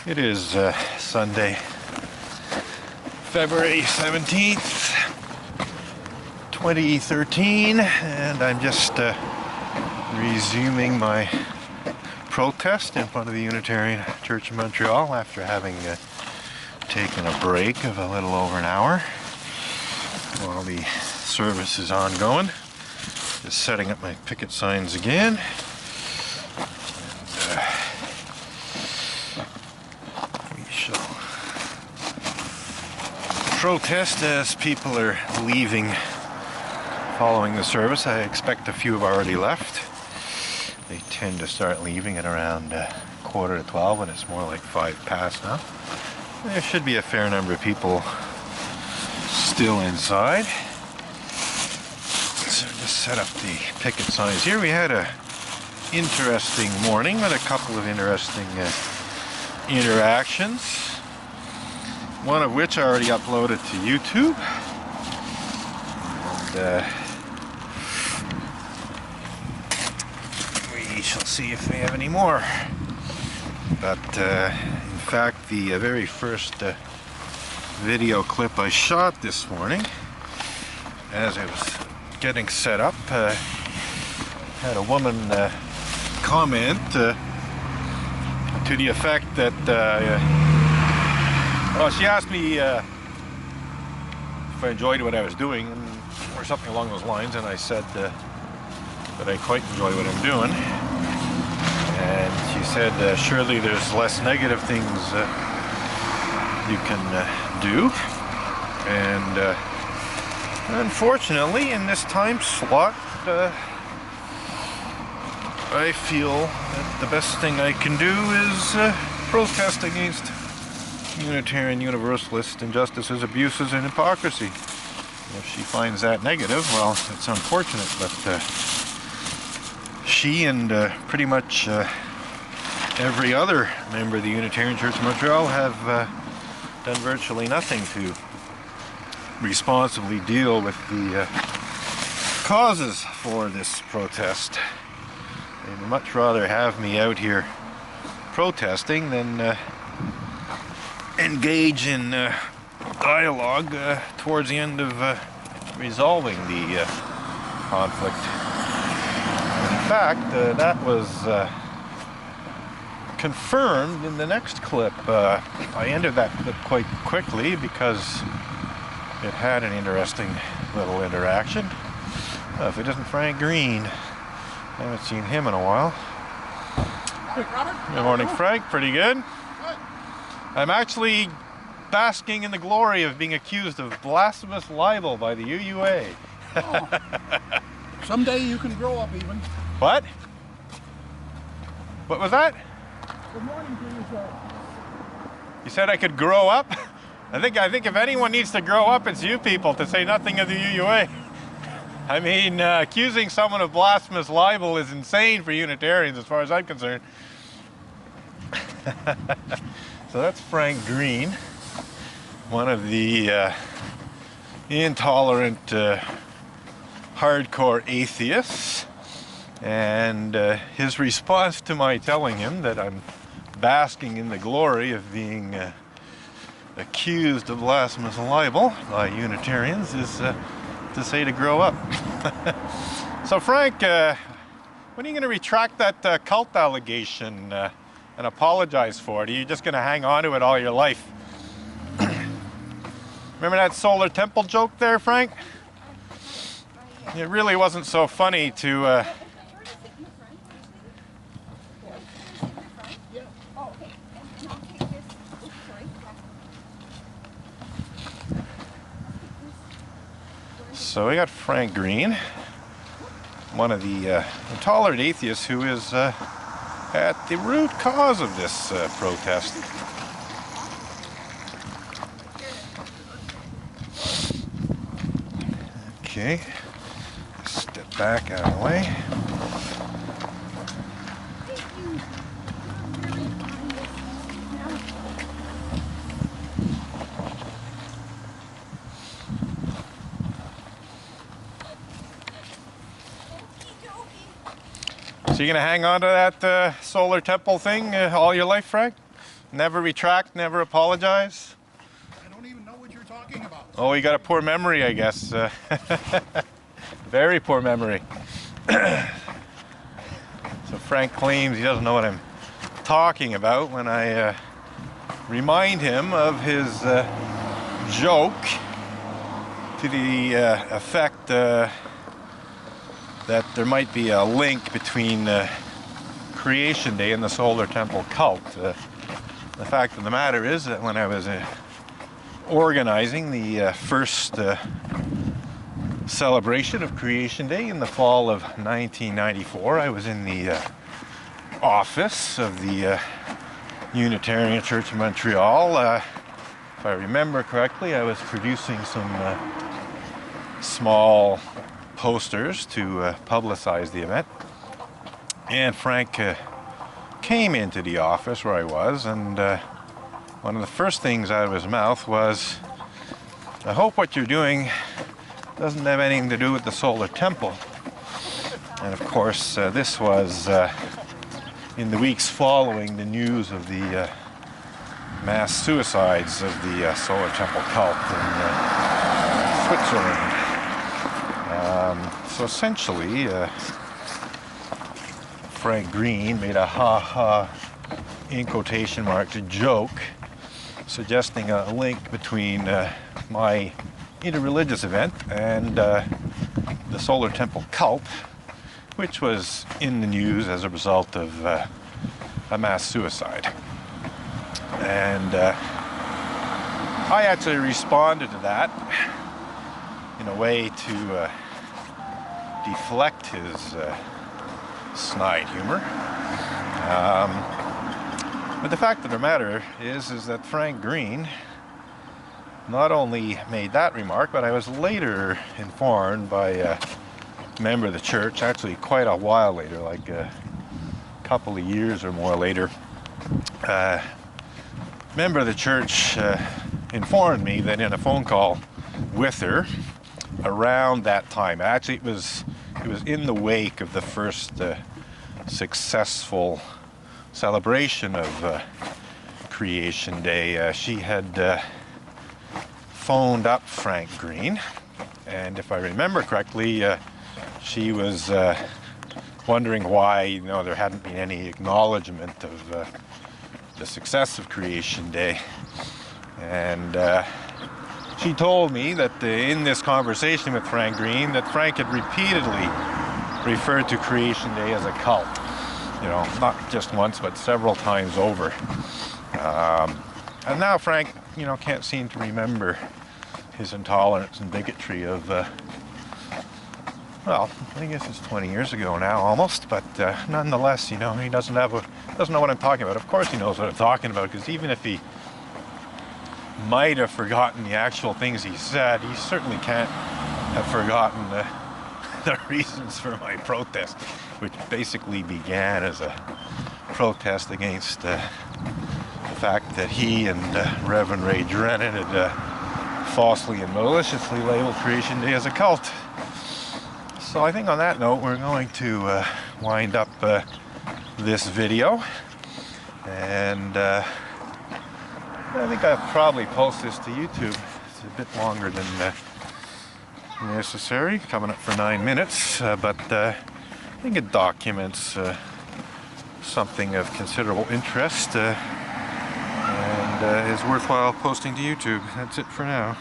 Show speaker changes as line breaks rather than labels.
It is Sunday, February 17th, 2013, and I'm just resuming my protest in front of the Unitarian Church of Montreal after having taken a break of a little over an hour while the service is ongoing. Just setting up my picket signs again. We shall protest as people are leaving following the service. I expect a few have already left. They tend to start leaving at around 11:45 when it's more like 5 past now. There should be a fair number of people still inside. So just set up the picket signs here. We had a interesting morning with a couple of interesting interactions. One of which I already uploaded to YouTube. And we shall see if we have any more. But in fact, the very first video clip I shot this morning, as I was getting set up, had a woman comment to the effect that, well, she asked me if I enjoyed what I was doing, or something along those lines, and I said that I quite enjoy what I'm doing. And she said, surely there's less negative things you can do. And unfortunately, in this time slot, I feel that the best thing I can do is protest against Unitarian Universalist injustices, abuses, and hypocrisy. If she finds that negative, well, it's unfortunate, but she and pretty much every other member of the Unitarian Church of Montreal have done virtually nothing to responsibly deal with the causes for this protest. They'd much rather have me out here protesting than engage in dialogue towards the end of resolving the conflict. In fact, that was confirmed in the next clip. I ended that clip quite quickly because it had an interesting little interaction. If it isn't Frank Greene, I haven't seen him in a while. Good morning, Frank. Pretty good. I'm actually basking in the glory of being accused of blasphemous libel by the UUA.
Oh. Someday you can grow up even.
What? What was that?
Good morning to you, sir.
You said I could grow up? I think if anyone needs to grow up, it's you people, to say nothing of the UUA. I mean, accusing someone of blasphemous libel is insane for Unitarians as far as I'm concerned. So that's Frank Greene, one of the intolerant hardcore atheists, and his response to my telling him that I'm basking in the glory of being accused of blasphemous libel by Unitarians is to say to grow up. So Frank, when are you going to retract that cult allegation and apologize for it? Are you just going to hang on to it all your life? Remember that solar temple joke there, Frank? It really wasn't so funny to So we got Frank Greene, one of the intolerant atheists who is at the root cause of this protest. Okay, step back out of the way. So you're going to hang on to that solar temple thing all your life, Frank? Never retract, never apologize?
I don't even know what you're talking about.
Oh, you got a poor memory, I guess. Very poor memory. So Frank claims he doesn't know what I'm talking about when I remind him of his joke to the effect that there might be a link between Creation Day and the Solar Temple cult. The fact of the matter is that when I was organizing the first celebration of Creation Day in the fall of 1994, I was in the office of the Unitarian Church of Montreal. If I remember correctly, I was producing some small posters to publicize the event. And Frank came into the office where I was, and one of the first things out of his mouth was, "I hope what you're doing doesn't have anything to do with the Solar Temple." And of course, this was in the weeks following the news of the mass suicides of the Solar Temple cult in Switzerland. So essentially, Frank Greene made a ha-ha, in quotation marks, joke, suggesting a link between my interreligious event and the Solar Temple cult, which was in the news as a result of a mass suicide. And I actually responded to that in a way to deflect his snide humor. But the fact of the matter is that Frank Greene not only made that remark, but I was later informed by a member of the church, actually quite a while later, like a couple of years or more later, member of the church informed me that in a phone call with her around that time, actually it was in the wake of the first successful celebration of Creation Day, she had phoned up Frank Greene, and if I remember correctly, she was wondering why there hadn't been any acknowledgement of the success of Creation Day. And she told me that in this conversation with Frank Greene, that Frank had repeatedly referred to Creation Day as a cult. Not just once, but several times over. And now Frank, can't seem to remember his intolerance and bigotry of, well, I guess it's 20 years ago now, almost. But nonetheless, he doesn't know what I'm talking about. Of course, he knows what I'm talking about, because even if he might have forgotten the actual things he said, he certainly can't have forgotten the reasons for my protest, which basically began as a protest against the fact that he and Reverend Ray Drennan had falsely and maliciously labeled Creation Day as a cult. So I think on that note, we're going to wind up this video, and I think I'll probably post this to YouTube. It's a bit longer than necessary, coming up for 9 minutes, but I think it documents something of considerable interest and is worthwhile posting to YouTube. That's it for now.